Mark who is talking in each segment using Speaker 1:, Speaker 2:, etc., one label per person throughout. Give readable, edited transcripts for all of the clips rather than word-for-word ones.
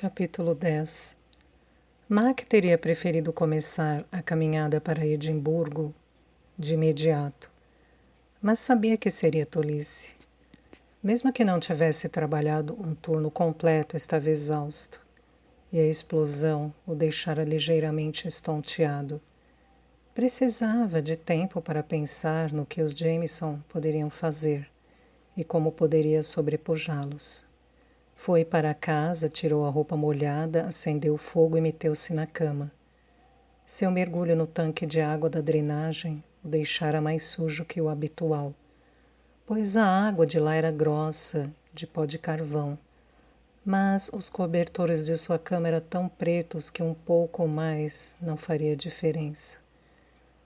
Speaker 1: Capítulo 10. Mac teria preferido começar a caminhada para Edimburgo de imediato, mas sabia que seria tolice. Mesmo que não tivesse trabalhado um turno completo, estava exausto, e a explosão o deixara ligeiramente estonteado. Precisava de tempo para pensar no que os Jameson poderiam fazer e como poderia sobrepujá-los. Foi para casa, tirou a roupa molhada, acendeu o fogo e meteu-se na cama. Seu mergulho no tanque de água da drenagem o deixara mais sujo que o habitual, pois a água de lá era grossa, de pó de carvão. Mas os cobertores de sua cama eram tão pretos que um pouco ou mais não faria diferença.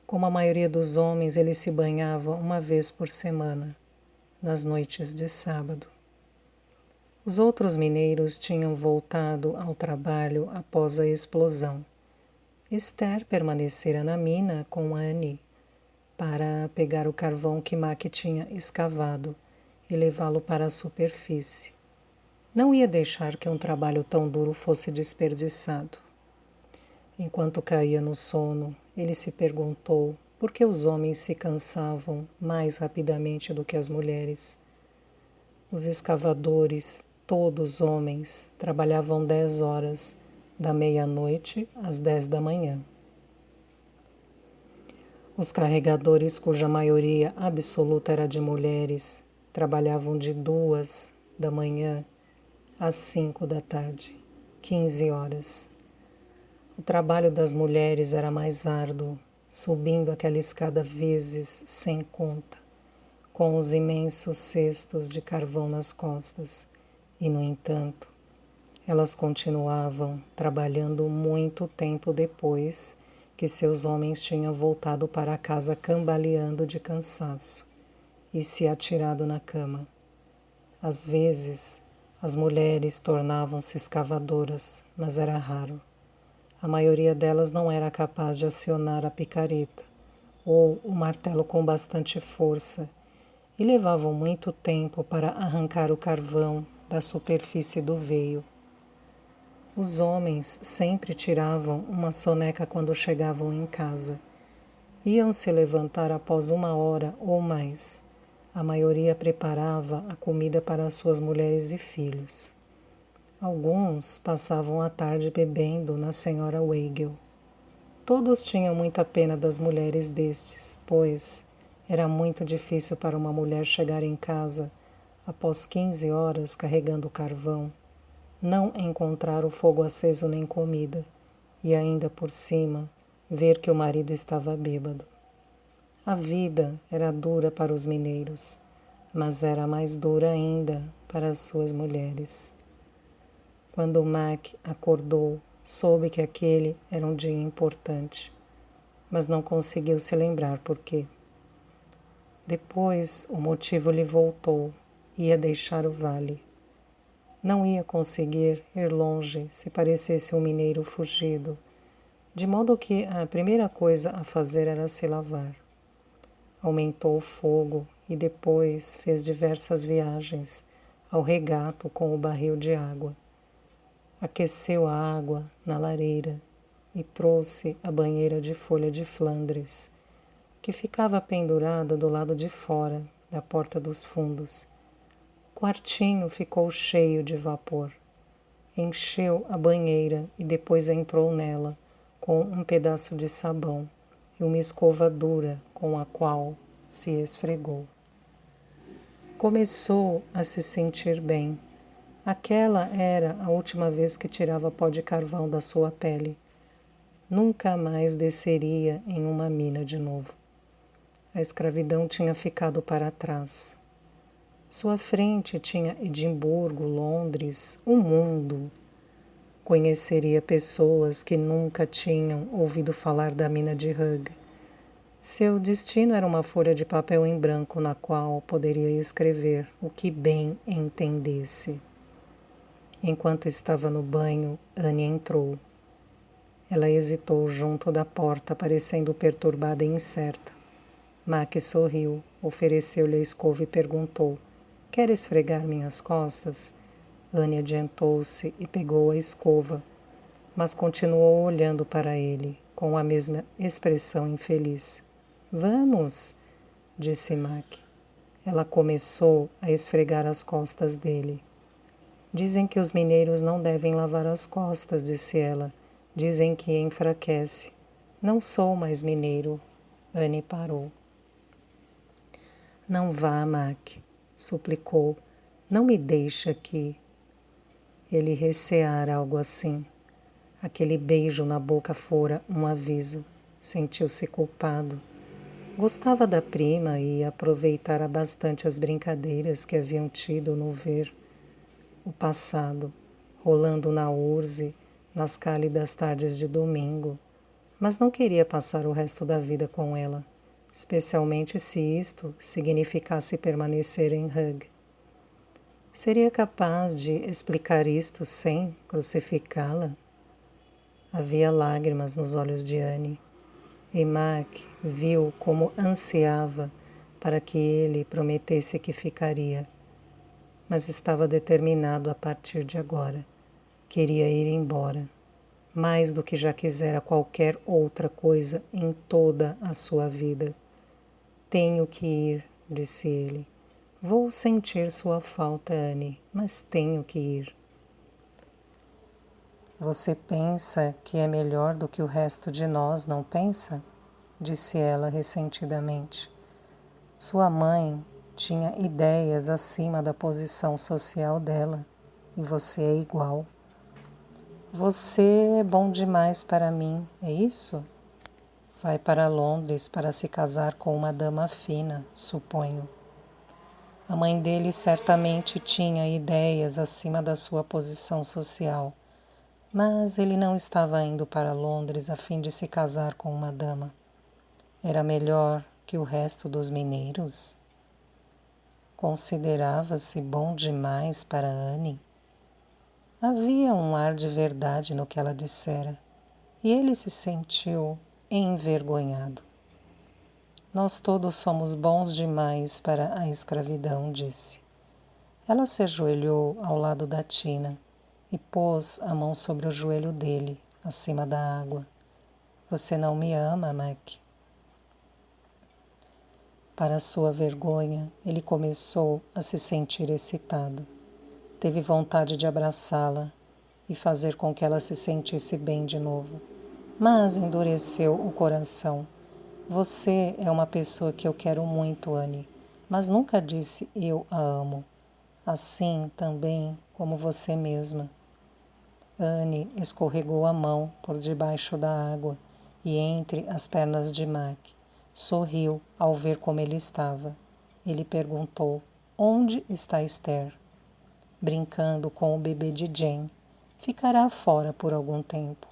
Speaker 1: Como a maioria dos homens, ele se banhava uma vez por semana, nas noites de sábado. Os outros mineiros tinham voltado ao trabalho após a explosão. Esther permanecera na mina com Annie para pegar o carvão que Mac tinha escavado e levá-lo para a superfície. Não ia deixar que um trabalho tão duro fosse desperdiçado. Enquanto caía no sono, ele se perguntou por que os homens se cansavam mais rapidamente do que as mulheres. Os escavadores, todos homens, trabalhavam 10 horas, da meia-noite às 10 da manhã. Os carregadores, cuja maioria absoluta era de mulheres, trabalhavam de 2 da manhã às 5 da tarde, 15 horas. O trabalho das mulheres era mais árduo, subindo aquela escada vezes sem conta, com os imensos cestos de carvão nas costas, e, no entanto, elas continuavam trabalhando muito tempo depois que seus homens tinham voltado para casa cambaleando de cansaço e se atirado na cama. Às vezes, as mulheres tornavam-se escavadoras, mas era raro. A maioria delas não era capaz de acionar a picareta ou o martelo com bastante força, e levavam muito tempo para arrancar o carvão da superfície do veio. Os homens sempre tiravam uma soneca quando chegavam em casa. Iam se levantar após 1 hora ou mais. A maioria preparava a comida para suas mulheres e filhos. Alguns passavam a tarde bebendo na Sra. Weigel. Todos tinham muita pena das mulheres destes, pois era muito difícil para uma mulher chegar em casa após 15 horas carregando carvão, não encontrar o fogo aceso nem comida, e ainda por cima ver que o marido estava bêbado. A vida era dura para os mineiros, mas era mais dura ainda para as suas mulheres. Quando Mac acordou, soube que aquele era um dia importante, mas não conseguiu se lembrar por quê. Depois o motivo lhe voltou, ia deixar o vale. Não ia conseguir ir longe se parecesse um mineiro fugido, de modo que a primeira coisa a fazer era se lavar. Aumentou o fogo e depois fez diversas viagens ao regato com o barril de água. Aqueceu a água na lareira e trouxe a banheira de folha de Flandres, que ficava pendurada do lado de fora da porta dos fundos. O quartinho ficou cheio de vapor. Encheu a banheira e depois entrou nela com um pedaço de sabão e uma escova dura com a qual se esfregou. Começou a se sentir bem. Aquela era a última vez que tirava pó de carvão da sua pele. Nunca mais desceria em uma mina de novo. A escravidão tinha ficado para trás. Sua frente tinha Edimburgo, Londres, o mundo. Conheceria pessoas que nunca tinham ouvido falar da mina de Hugh. Seu destino era uma folha de papel em branco na qual poderia escrever o que bem entendesse. Enquanto estava no banho, Annie entrou. Ela hesitou junto da porta, parecendo perturbada e incerta. Mac sorriu, ofereceu-lhe a escova e perguntou: "Quer esfregar minhas costas?" Anne adiantou-se e pegou a escova, mas continuou olhando para ele, com a mesma expressão infeliz. Vamos, disse Mac. Ela começou a esfregar as costas dele. Dizem que os mineiros não devem lavar as costas, disse ela. Dizem que enfraquece. Não sou mais mineiro. Anne parou. Não vá, Mac, suplicou. Não me deixe aqui. Ele receara algo assim. Aquele beijo na boca fora um aviso. Sentiu-se culpado. Gostava da prima e aproveitara bastante as brincadeiras que haviam tido no ver o passado, rolando na urze, nas cálidas tardes de domingo, mas não queria passar o resto da vida com ela, especialmente se isto significasse permanecer em Hugh. Seria capaz de explicar isto sem crucificá-la? Havia lágrimas nos olhos de Anne. E Mac viu como ansiava para que ele prometesse que ficaria. Mas estava determinado a partir de agora. Queria ir embora, mais do que já quisera qualquer outra coisa em toda a sua vida. Tenho que ir, disse ele. Vou sentir sua falta, Anne, mas tenho que ir. Você pensa que é melhor do que o resto de nós, não pensa? Disse ela ressentidamente. Sua mãe tinha ideias acima da posição social dela, e você é igual. Você é bom demais para mim, é isso? Vai para Londres para se casar com uma dama fina, suponho. A mãe dele certamente tinha ideias acima da sua posição social, mas ele não estava indo para Londres a fim de se casar com uma dama. Era melhor que o resto dos mineiros? Considerava-se bom demais para Anne? Havia um ar de verdade no que ela dissera, e ele se sentiu envergonhado. Nós todos somos bons demais para a escravidão, disse. Ela se ajoelhou ao lado da tina e pôs a mão sobre o joelho dele, acima da água. Você não me ama, Mac? Para sua vergonha, ele começou a se sentir excitado. Teve vontade de abraçá-la e fazer com que ela se sentisse bem de novo, mas endureceu o coração. Você é uma pessoa que eu quero muito, Anne, mas nunca disse eu a amo. Assim também como você mesma. Anne escorregou a mão por debaixo da água e entre as pernas de Mac. Sorriu ao ver como ele estava. Ele perguntou: onde está Esther? Brincando com o bebê de Jane. Ficará fora por algum tempo.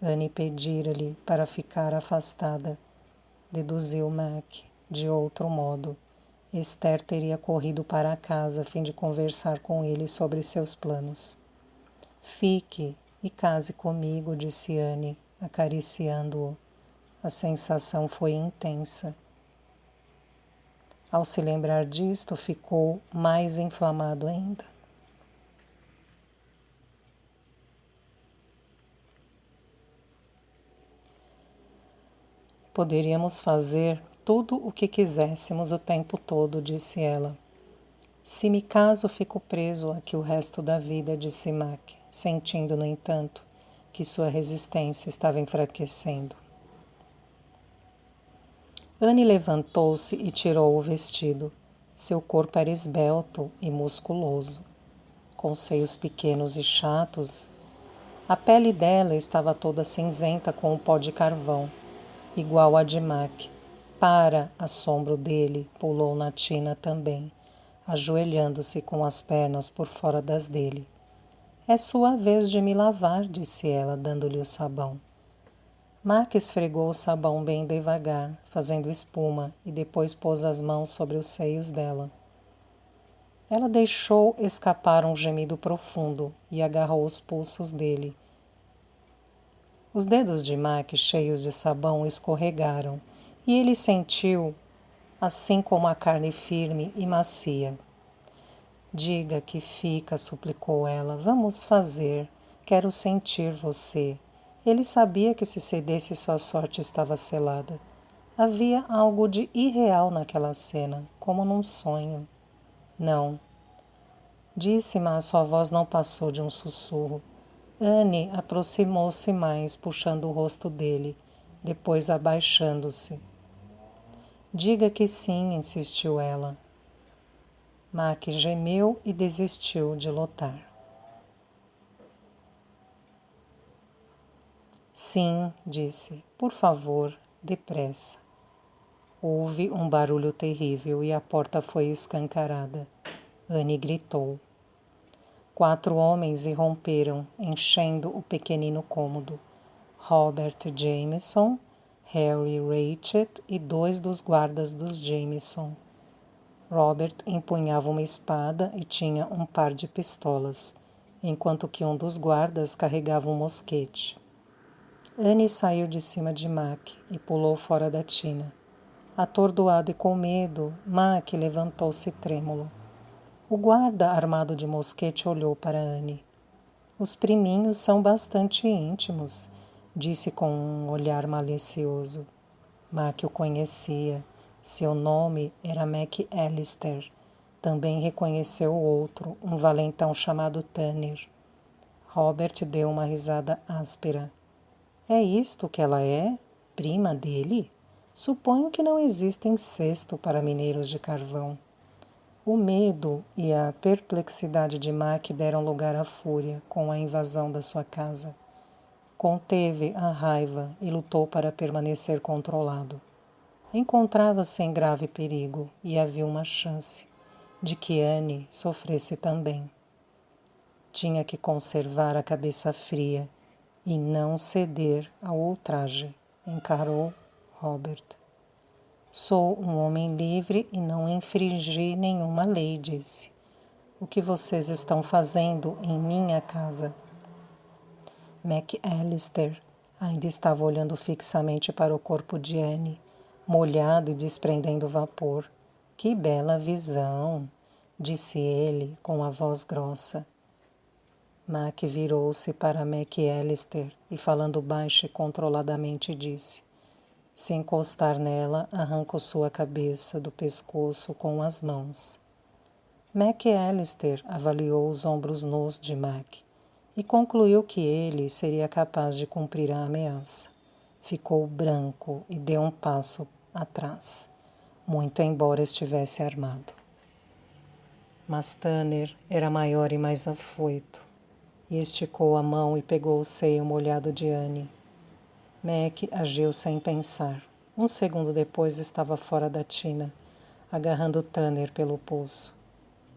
Speaker 1: Anne pedira-lhe para ficar afastada. Deduziu Mac. De outro modo, Esther teria corrido para casa a fim de conversar com ele sobre seus planos. Fique e case comigo, disse Anne, acariciando-o. A sensação foi intensa. Ao se lembrar disto, ficou mais inflamado ainda. Poderíamos fazer tudo o que quiséssemos o tempo todo, disse ela. Se me caso, fico preso aqui o resto da vida, disse Mac, sentindo, no entanto, que sua resistência estava enfraquecendo. Anne levantou-se e tirou o vestido. Seu corpo era esbelto e musculoso, com seios pequenos e chatos. A pele dela estava toda cinzenta com o pó de carvão, igual a de Mac. Para assombro dele, pulou na tina também, ajoelhando-se com as pernas por fora das dele. É sua vez de me lavar, disse ela, dando-lhe o sabão. Mac esfregou o sabão bem devagar, fazendo espuma, e depois pôs as mãos sobre os seios dela. Ela deixou escapar um gemido profundo e agarrou os pulsos dele. Os dedos de Mac, cheios de sabão, escorregaram, e ele sentiu, assim como a carne firme e macia. Diga que fica, suplicou ela. Vamos fazer. Quero sentir você. Ele sabia que se cedesse sua sorte estava selada. Havia algo de irreal naquela cena, como num sonho. Não. Disse, mas sua voz não passou de um sussurro. Anne aproximou-se mais, puxando o rosto dele, depois abaixando-se. Diga que sim, insistiu ela. Mac gemeu e desistiu de lutar. Sim, disse. Por favor, depressa. Houve um barulho terrível e a porta foi escancarada. Anne gritou. 4 homens irromperam, enchendo o pequenino cômodo. Robert Jameson, Harry Ratchet e 2 dos guardas dos Jameson. Robert empunhava uma espada e tinha um par de pistolas, enquanto que um dos guardas carregava um mosquete. Anne saiu de cima de Mac e pulou fora da tina. Atordoado e com medo, Mac levantou-se trêmulo. O guarda armado de mosquete olhou para Anne. Os priminhos são bastante íntimos, disse com um olhar malicioso. Mac o conhecia. Seu nome era McAllister. Também reconheceu o outro, um valentão chamado Tanner. Robert deu uma risada áspera. É isto que ela é? Prima dele? Suponho que não existe incesto para mineiros de carvão. O medo e a perplexidade de Mac deram lugar à fúria com a invasão da sua casa. Conteve a raiva e lutou para permanecer controlado. Encontrava-se em grave perigo e havia uma chance de que Anne sofresse também. Tinha que conservar a cabeça fria e não ceder ao ultraje, encarou Robert. Sou um homem livre e não infringi nenhuma lei, disse. O que vocês estão fazendo em minha casa? McAllister ainda estava olhando fixamente para o corpo de Anne, molhado e desprendendo vapor. Que bela visão, disse ele com a voz grossa. Mac virou-se para McAllister e, falando baixo e controladamente, disse: se encostar nela, arranco sua cabeça do pescoço com as mãos. McAllister avaliou os ombros nus de Mac e concluiu que ele seria capaz de cumprir a ameaça. Ficou branco e deu um passo atrás, muito embora estivesse armado. Mas Tanner era maior e mais afoito, e esticou a mão e pegou o seio molhado de Anne. Mac agiu sem pensar. Um segundo depois estava fora da tina, agarrando Tanner pelo pulso.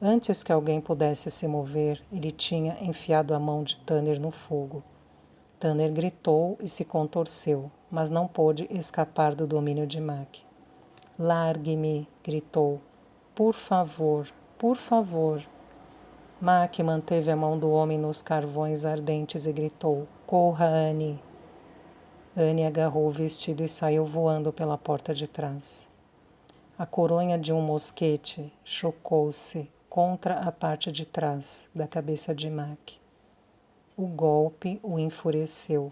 Speaker 1: Antes que alguém pudesse se mover, ele tinha enfiado a mão de Tanner no fogo. Tanner gritou e se contorceu, mas não pôde escapar do domínio de Mac. Largue-me, gritou. Por favor, por favor. Mac manteve a mão do homem nos carvões ardentes e gritou: corra, Anne. Anne agarrou o vestido e saiu voando pela porta de trás. A coronha de um mosquete chocou-se contra a parte de trás da cabeça de Mac. O golpe o enfureceu,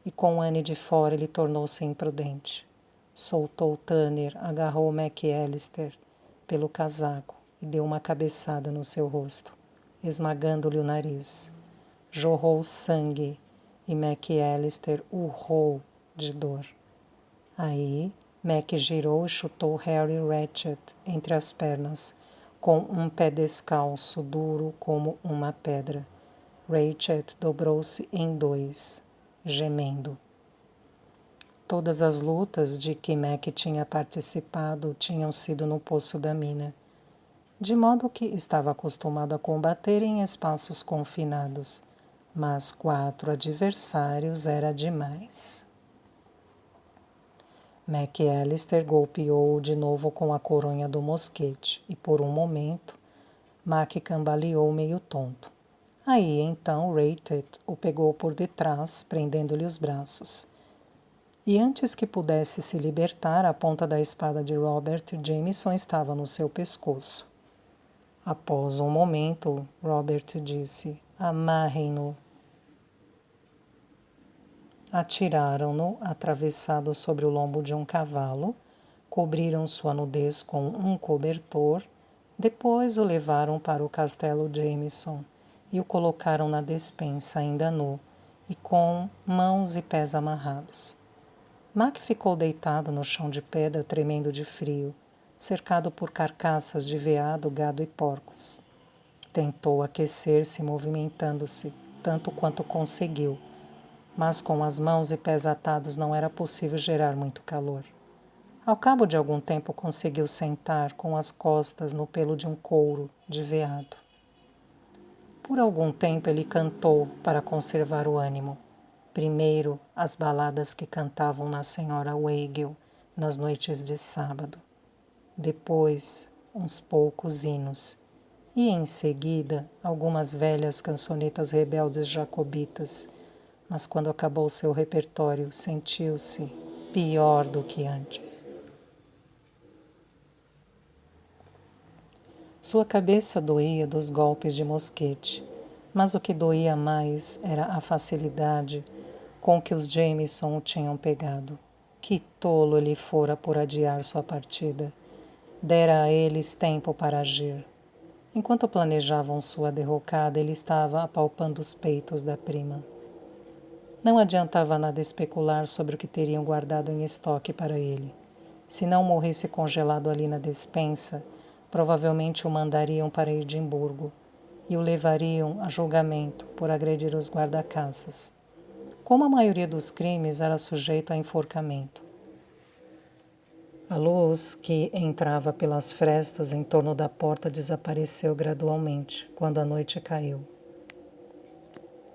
Speaker 1: e com Anne de fora ele tornou-se imprudente. Soltou Tanner, agarrou McAllister pelo casaco e deu uma cabeçada no seu rosto, esmagando-lhe o nariz. Jorrou sangue e McAllister urrou de dor. Aí, Mac girou e chutou Harry Ratchet entre as pernas, com um pé descalço, duro como uma pedra. Ratchet dobrou-se em 2, gemendo. Todas as lutas de que Mac tinha participado tinham sido no Poço da Mina, de modo que estava acostumado a combater em espaços confinados, mas 4 adversários era demais. McAllister golpeou-o de novo com a coronha do mosquete e, por um momento, Mac cambaleou meio tonto. Aí, então, Ratchet o pegou por detrás, prendendo-lhe os braços. E antes que pudesse se libertar, a ponta da espada de Robert Jameson estava no seu pescoço. Após um momento, Robert disse: amarrem-no. Atiraram-no atravessado sobre o lombo de um cavalo, cobriram sua nudez com um cobertor, depois o levaram para o castelo Jameson e o colocaram na despensa ainda nu e com mãos e pés amarrados. Mac ficou deitado no chão de pedra tremendo de frio, cercado por carcaças de veado, gado e porcos. Tentou aquecer-se movimentando-se, tanto quanto conseguiu, mas com as mãos e pés atados não era possível gerar muito calor. Ao cabo de algum tempo conseguiu sentar com as costas no pelo de um couro de veado. Por algum tempo ele cantou para conservar o ânimo. Primeiro, as baladas que cantavam na Senhora Weigel nas noites de sábado. Depois, uns poucos hinos. E, em seguida, algumas velhas cançonetas rebeldes jacobitas. Mas quando acabou seu repertório, sentiu-se pior do que antes. Sua cabeça doía dos golpes de mosquete, mas o que doía mais era a facilidade com que os Jameson o tinham pegado. Que tolo ele fora por adiar sua partida. Dera a eles tempo para agir. Enquanto planejavam sua derrocada, ele estava apalpando os peitos da prima. Não adiantava nada especular sobre o que teriam guardado em estoque para ele. Se não morresse congelado ali na despensa, provavelmente o mandariam para Edimburgo e o levariam a julgamento por agredir os guarda-caças. Como a maioria dos crimes era sujeito a enforcamento. A luz que entrava pelas frestas em torno da porta desapareceu gradualmente quando a noite caiu.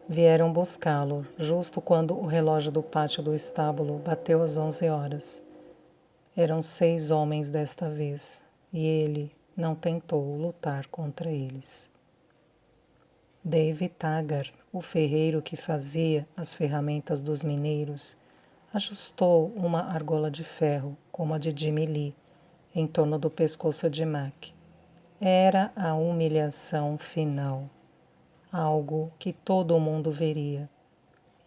Speaker 1: Vieram buscá-lo, justo quando o relógio do pátio do estábulo bateu às 11 horas. Eram 6 homens desta vez, e ele não tentou lutar contra eles. Dave Taggart, o ferreiro que fazia as ferramentas dos mineiros, ajustou uma argola de ferro, como a de Jimmy Lee, em torno do pescoço de Mac. Era a humilhação final, algo que todo mundo veria,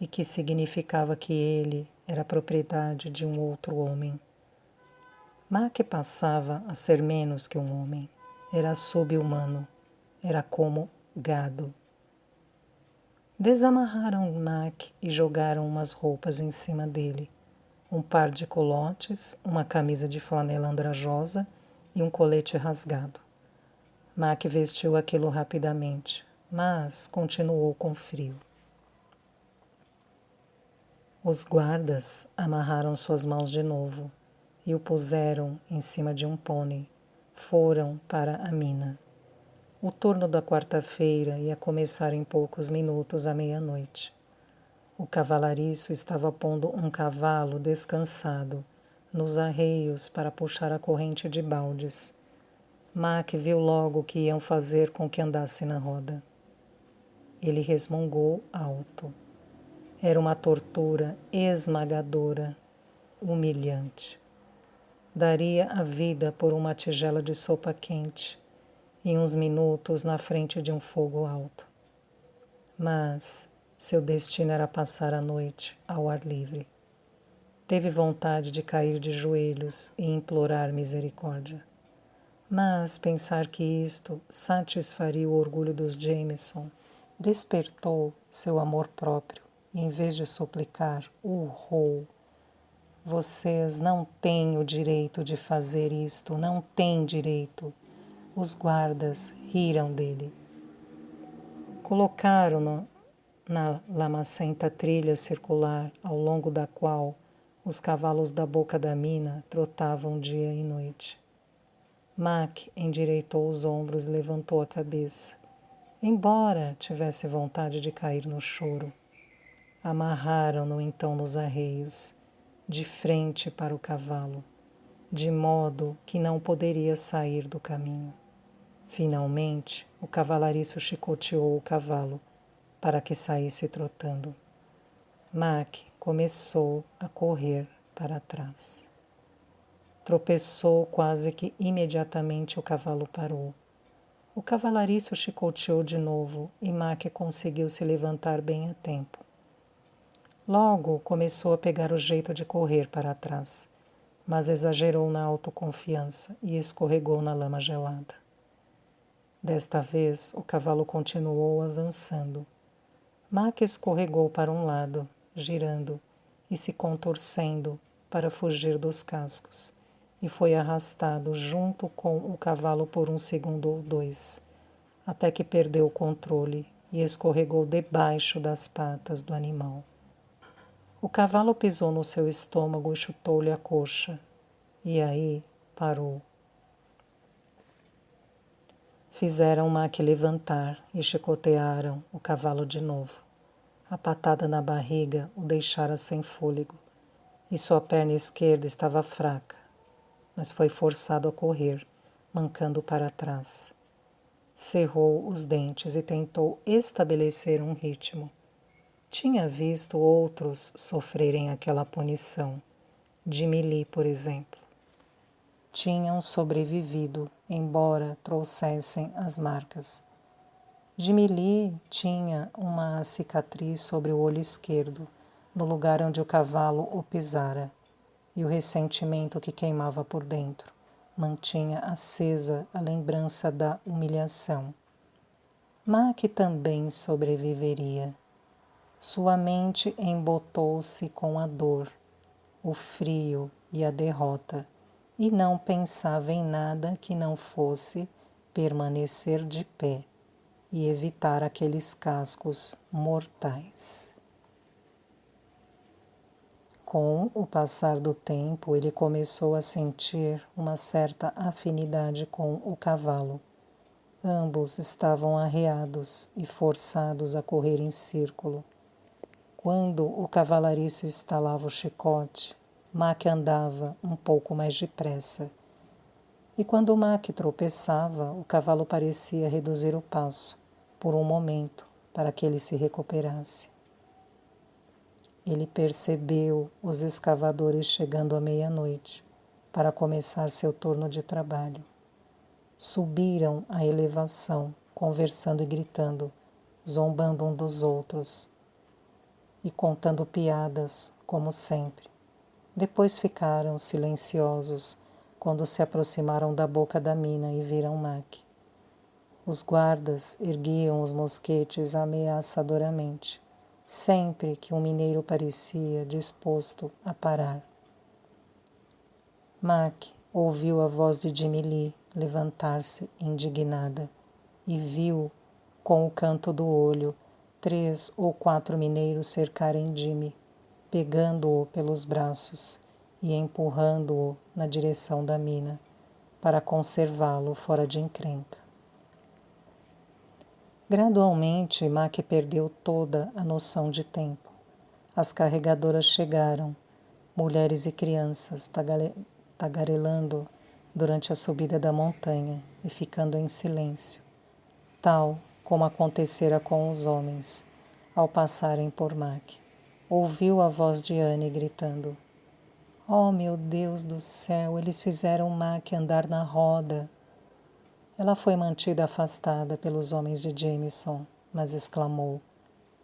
Speaker 1: e que significava que ele era propriedade de um outro homem. Mac passava a ser menos que um homem. Era sub-humano. Era como gado. Desamarraram Mac e jogaram umas roupas em cima dele. Um par de culotes, uma camisa de flanela andrajosa e um colete rasgado. Mac vestiu aquilo rapidamente, mas continuou com frio. Os guardas amarraram suas mãos de novo e o puseram em cima de um pônei. Foram para a mina. O turno da quarta-feira ia começar em poucos minutos à meia-noite. O cavalariço estava pondo um cavalo descansado nos arreios para puxar a corrente de baldes. Mac viu logo o que iam fazer com que andasse na roda. Ele resmungou alto. Era uma tortura esmagadora, humilhante. Daria a vida por uma tigela de sopa quente e uns minutos na frente de um fogo alto. Mas seu destino era passar a noite ao ar livre. Teve vontade de cair de joelhos e implorar misericórdia. Mas pensar que isto satisfaria o orgulho dos Jameson despertou seu amor próprio e, em vez de suplicar, urrou: vocês não têm o direito de fazer isto, não têm direito. Os guardas riram dele. Colocaram-no na lamacenta trilha circular ao longo da qual os cavalos da boca da mina trotavam dia e noite. Mac endireitou os ombros e levantou a cabeça, embora tivesse vontade de cair no choro. Amarraram-no então nos arreios, de frente para o cavalo, de modo que não poderia sair do caminho. Finalmente, o cavalariço chicoteou o cavalo para que saísse trotando. Mac começou a correr para trás. Tropeçou quase que imediatamente o cavalo parou. O cavalariço chicoteou de novo e Mac conseguiu se levantar bem a tempo. Logo começou a pegar o jeito de correr para trás, mas exagerou na autoconfiança e escorregou na lama gelada. Desta vez, o cavalo continuou avançando. Mac escorregou para um lado, girando e se contorcendo para fugir dos cascos, e foi arrastado junto com o cavalo por um segundo ou dois, até que perdeu o controle e escorregou debaixo das patas do animal. O cavalo pisou no seu estômago e chutou-lhe a coxa, e aí parou. Fizeram Mac levantar e chicotearam o cavalo de novo. A patada na barriga o deixara sem fôlego, e sua perna esquerda estava fraca, mas foi forçado a correr, mancando para trás. Cerrou os dentes e tentou estabelecer um ritmo. Tinha visto outros sofrerem aquela punição. Jimmy Lee, por exemplo. Tinham sobrevivido, embora trouxessem as marcas. Jimmy Lee tinha uma cicatriz sobre o olho esquerdo, no lugar onde o cavalo o pisara, e o ressentimento que queimava por dentro mantinha acesa a lembrança da humilhação. Mac também sobreviveria. Sua mente embotou-se com a dor, o frio e a derrota, e não pensava em nada que não fosse permanecer de pé e evitar aqueles cascos mortais. Com o passar do tempo, ele começou a sentir uma certa afinidade com o cavalo. Ambos estavam arreados e forçados a correr em círculo. Quando o cavalariço estalava o chicote, Mac andava um pouco mais depressa. E quando Mac tropeçava, o cavalo parecia reduzir o passo, por um momento, para que ele se recuperasse. Ele percebeu os escavadores chegando à meia-noite, para começar seu turno de trabalho. Subiram a elevação, conversando e gritando, zombando um dos outros e contando piadas, como sempre. Depois ficaram silenciosos quando se aproximaram da boca da mina e viram Mac. Os guardas erguiam os mosquetes ameaçadoramente, sempre que um mineiro parecia disposto a parar. Mac ouviu a voz de Jimmy Lee levantar-se indignada e viu, com o canto do olho, 3 ou 4 mineiros cercarem Jimmy, pegando-o pelos braços e empurrando-o na direção da mina, para conservá-lo fora de encrenca. Gradualmente, Mac perdeu toda a noção de tempo. As carregadoras chegaram, mulheres e crianças tagarelando durante a subida da montanha e ficando em silêncio, tal como acontecera com os homens, ao passarem por Mac. Ouviu a voz de Anne gritando: "Oh, meu Deus do céu, eles fizeram Mac andar na roda." Ela foi mantida afastada pelos homens de Jameson, mas exclamou: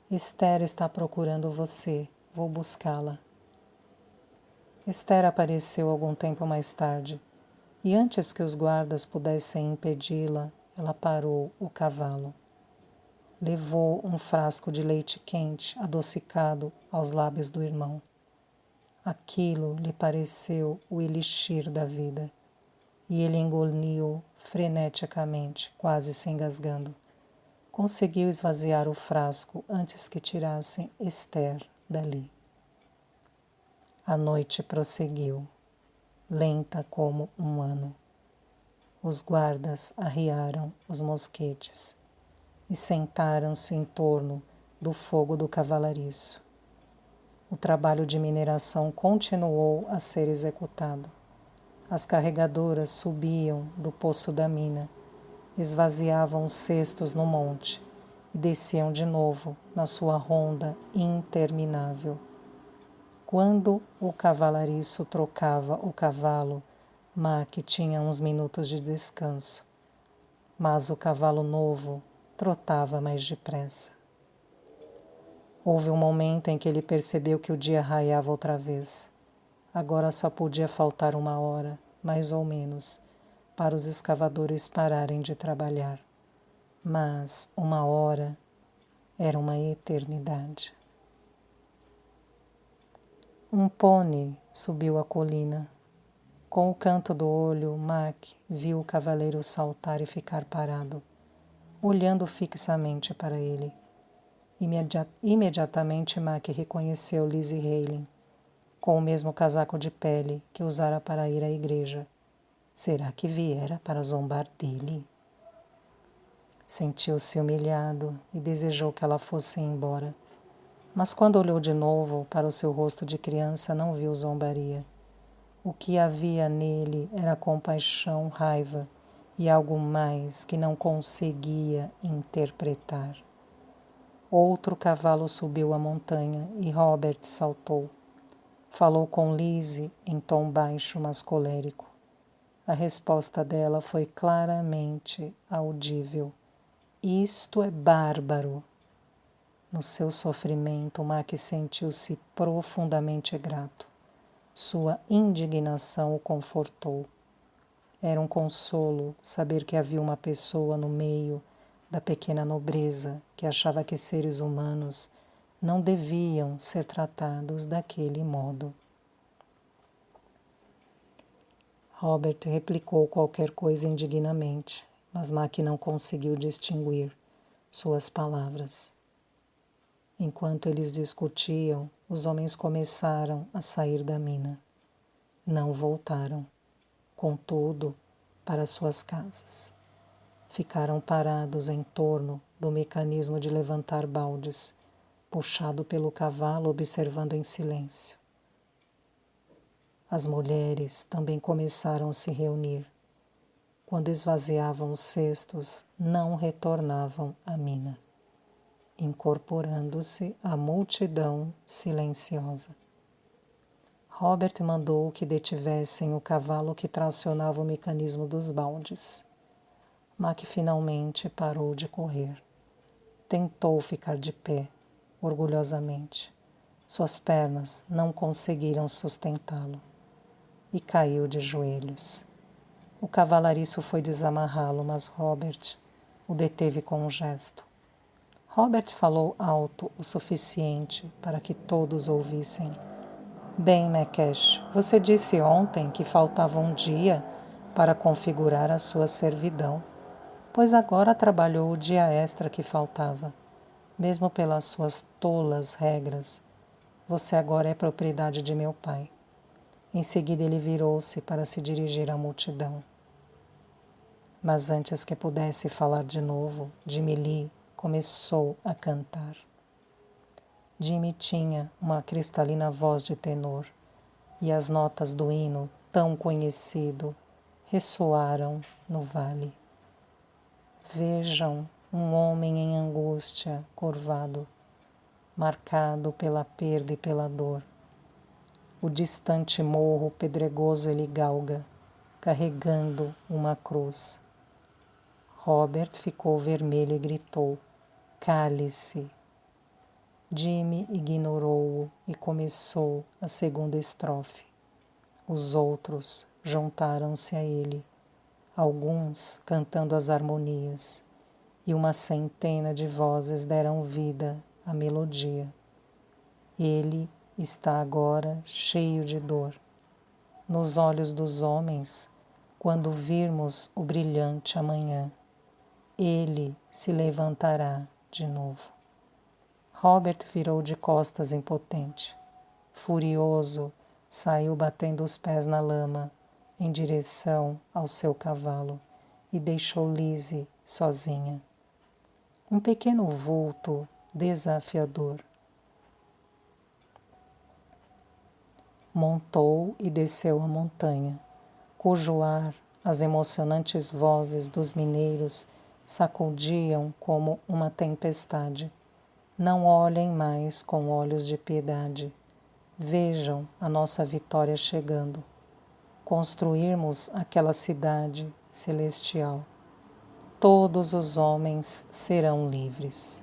Speaker 1: "Esther está procurando você, vou buscá-la." Esther apareceu algum tempo mais tarde, e antes que os guardas pudessem impedi-la, ela parou o cavalo. Levou um frasco de leite quente, adocicado, aos lábios do irmão. Aquilo lhe pareceu o elixir da vida, e ele engoliu freneticamente, quase se engasgando. Conseguiu esvaziar o frasco antes que tirassem Esther dali. A noite prosseguiu, lenta como um ano. Os guardas arriaram os mosquetes e sentaram-se em torno do fogo do cavalariço. O trabalho de mineração continuou a ser executado. As carregadoras subiam do poço da mina, esvaziavam os cestos no monte e desciam de novo na sua ronda interminável. Quando o cavalariço trocava o cavalo, Mac tinha uns minutos de descanso. mas o cavalo novo trotava mais depressa. Houve um momento em que ele percebeu que o dia raiava outra vez. Agora só podia faltar 1 hora, mais ou menos, para os escavadores pararem de trabalhar. Mas 1 hora era uma eternidade. Um pônei subiu a colina. Com o canto do olho, Mac viu o cavaleiro saltar e ficar parado, olhando fixamente para ele. Imediatamente Mac reconheceu Lizzie Halen, com o mesmo casaco de pele que usara para ir à igreja. Será que viera para zombar dele? Sentiu-se humilhado e desejou que ela fosse embora. Mas quando olhou de novo para o seu rosto de criança, não viu zombaria. O que havia nele era compaixão, raiva e algo mais que não conseguia interpretar. Outro cavalo subiu a montanha e Robert saltou. Falou com Lizzie em tom baixo, mas colérico. A resposta dela foi claramente audível. Isto é bárbaro. No seu sofrimento, Mac sentiu-se profundamente grato. Sua indignação o confortou. Era um consolo saber que havia uma pessoa no meio da pequena nobreza que achava que seres humanos não deviam ser tratados daquele modo. Robert replicou qualquer coisa indignamente, mas Mac não conseguiu distinguir suas palavras. Enquanto eles discutiam, os homens começaram a sair da mina. Não voltaram, contudo, para suas casas. Ficaram parados em torno do mecanismo de levantar baldes, puxado pelo cavalo, observando em silêncio. As mulheres também começaram a se reunir. Quando esvaziavam os cestos, não retornavam à mina, incorporando-se à multidão silenciosa. Robert mandou que detivessem o cavalo que tracionava o mecanismo dos baldes. Mac finalmente parou de correr. Tentou ficar de pé, orgulhosamente. Suas pernas não conseguiram sustentá-lo e caiu de joelhos. O cavalariço foi desamarrá-lo, mas Robert o deteve com um gesto. Robert falou alto o suficiente para que todos ouvissem. Bem, Makesh, você disse ontem que faltava um dia para configurar a sua servidão, pois agora trabalhou o dia extra que faltava. Mesmo pelas suas tolas regras, você agora é propriedade de meu pai. Em seguida ele virou-se para se dirigir à multidão. Mas antes que pudesse falar de novo, Jimmy Lee começou a cantar. Jimmy tinha uma cristalina voz de tenor, e as notas do hino, tão conhecido, ressoaram no vale. Vejam um homem em angústia, curvado, marcado pela perda e pela dor. O distante morro pedregoso ele galga, carregando uma cruz. Robert ficou vermelho e gritou: "Cale-se!" Jimmy ignorou-o e começou a segunda estrofe. Os outros juntaram-se a ele, alguns cantando as harmonias, e uma centena de vozes deram vida à melodia. Ele está agora cheio de dor. Nos olhos dos homens, quando virmos o brilhante amanhã, ele se levantará de novo. Robert virou de costas impotente. Furioso, saiu batendo os pés na lama em direção ao seu cavalo e deixou Lizzie sozinha. Um pequeno vulto desafiador. Montou e desceu a montanha, cujo ar, as emocionantes vozes dos mineiros sacudiam como uma tempestade. Não olhem mais com olhos de piedade. Vejam a nossa vitória chegando. Construirmos aquela cidade celestial. todos os homens serão livres.